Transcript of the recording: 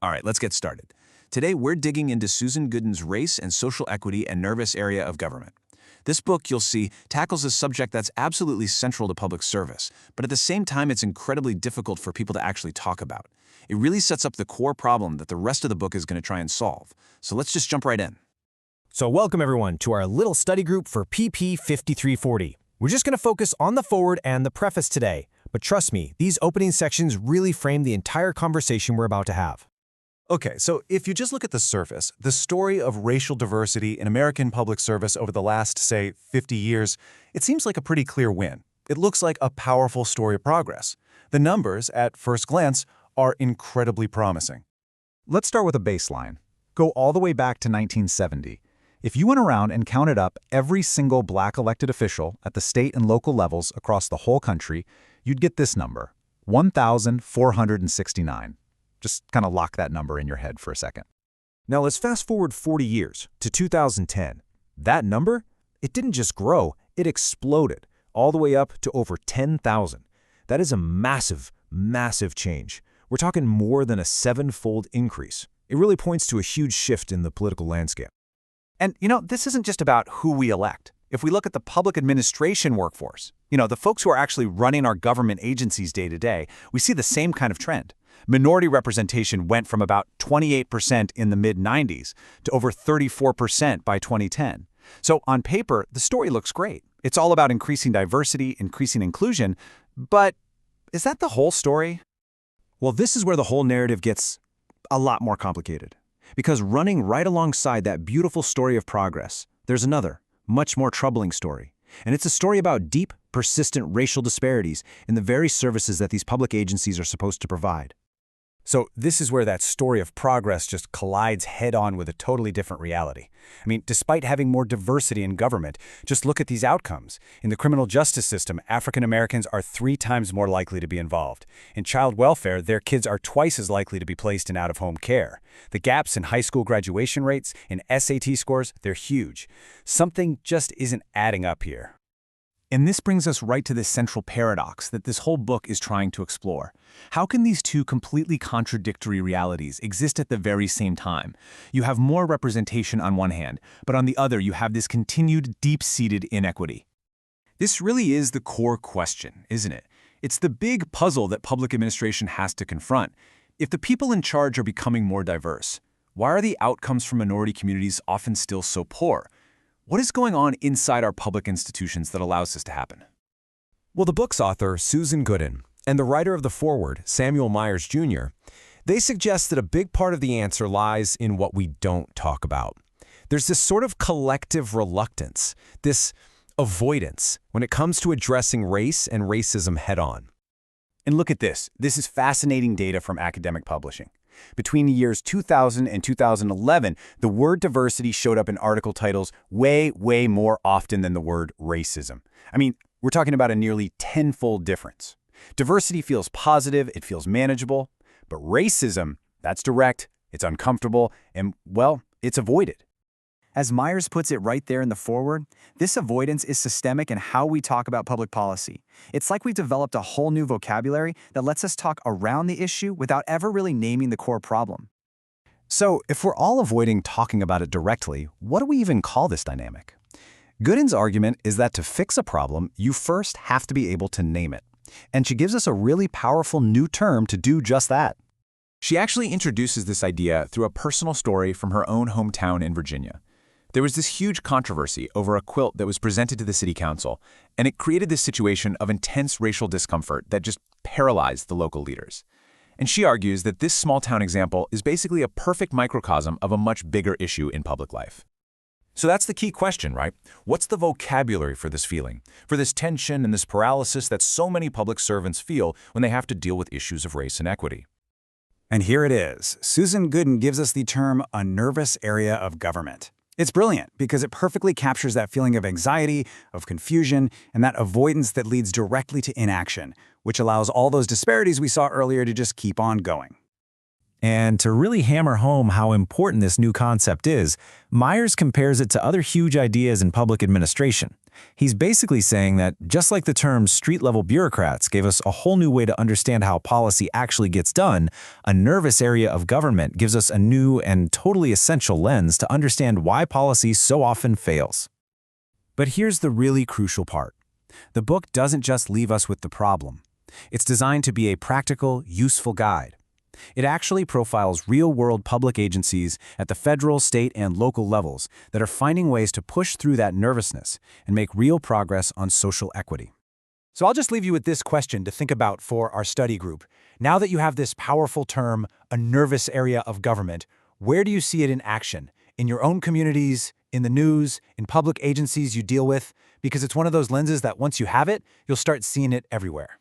All right, let's get started. Today, we're digging into Susan Gooden's Race and Social Equity and Nervous Area of Government. This book, you'll see, tackles a subject that's absolutely central to public service, but at the same time, it's incredibly difficult for people to actually talk about. It really sets up the core problem that the rest of the book is going to try and solve. So let's just jump right in. So welcome everyone to our little study group for PP 5340. We're just going to focus on the foreword and the preface today, but trust me, these opening sections really frame the entire conversation we're about to have. Okay, so if you just look at the surface, the story of racial diversity in American public service over the last, say, 50 years, it seems like a pretty clear win. It looks like a powerful story of progress. The numbers, at first glance, are incredibly promising. Let's start with a baseline. Go all the way back to 1970. If you went around and counted up every single black elected official at the state and local levels across the whole country, you'd get this number, 1,469. Just kind of lock that number in your head for a second. Now let's fast forward 40 years to 2010. That number, it didn't just grow, it exploded, all the way up to over 10,000. That is a massive, massive change. We're talking more than a 7-fold increase. It really points to a huge shift in the political landscape. And, this isn't just about who we elect. If we look at the public administration workforce, the folks who are actually running our government agencies day to day, we see the same kind of trend. Minority representation went from about 28% in the mid-90s to over 34% by 2010. So on paper, the story looks great. It's all about increasing diversity, increasing inclusion, but is that the whole story? Well, this is where the whole narrative gets a lot more complicated. Because running right alongside that beautiful story of progress, there's another, much more troubling story. And it's a story about deep, persistent racial disparities in the very services that these public agencies are supposed to provide. So this is where that story of progress just collides head-on with a totally different reality. I mean, despite having more diversity in government, just look at these outcomes. In the criminal justice system, African Americans are 3 times more likely to be involved. In child welfare, their kids are twice as likely to be placed in out-of-home care. The gaps in high school graduation rates, in SAT scores, they're huge. Something just isn't adding up here. And this brings us right to the central paradox that this whole book is trying to explore. How can these two completely contradictory realities exist at the very same time? You have more representation on one hand, but on the other you have this continued deep-seated inequity. This really is the core question, isn't it? It's the big puzzle that public administration has to confront. If the people in charge are becoming more diverse, why are the outcomes for minority communities often still so poor? What is going on inside our public institutions that allows this to happen? Well, the book's author, Susan Gooden, and the writer of the foreword, Samuel Myers Jr., they suggest that a big part of the answer lies in what we don't talk about. There's this sort of collective reluctance, this avoidance, when it comes to addressing race and racism head-on. And look at this. This is fascinating data from academic publishing. Between the years 2000 and 2011, the word diversity showed up in article titles way more often than the word racism. I mean, we're talking about a nearly 10-fold difference. Diversity feels positive, it feels manageable, but racism, that's direct, it's uncomfortable, and, well, it's avoided. As Myers puts it right there in the foreword, this avoidance is systemic in how we talk about public policy. It's like we've developed a whole new vocabulary that lets us talk around the issue without ever really naming the core problem. So, if we're all avoiding talking about it directly, what do we even call this dynamic? Gooden's argument is that to fix a problem, you first have to be able to name it. And she gives us a really powerful new term to do just that. She actually introduces this idea through a personal story from her own hometown in Virginia. There was this huge controversy over a quilt that was presented to the city council, and it created this situation of intense racial discomfort that just paralyzed the local leaders. And she argues that this small-town example is basically a perfect microcosm of a much bigger issue in public life. So that's the key question, right? What's the vocabulary for this feeling, for this tension and this paralysis that so many public servants feel when they have to deal with issues of race and equity? And here it is. Susan Gooden gives us the term a nervous area of government. It's brilliant because it perfectly captures that feeling of anxiety, of confusion, and that avoidance that leads directly to inaction, which allows all those disparities we saw earlier to just keep on going. And to really hammer home how important this new concept is, Myers compares it to other huge ideas in public administration. He's basically saying that just like the term street-level bureaucrats gave us a whole new way to understand how policy actually gets done, a nervous area of government gives us a new and totally essential lens to understand why policy so often fails. But here's the really crucial part. The book doesn't just leave us with the problem. It's designed to be a practical, useful guide. It actually profiles real-world public agencies at the federal, state, and local levels that are finding ways to push through that nervousness and make real progress on social equity. So I'll just leave you with this question to think about for our study group. Now that you have this powerful term, a nervous area of government, where do you see it in action? In your own communities, in the news, in public agencies you deal with? Because it's one of those lenses that once you have it, you'll start seeing it everywhere.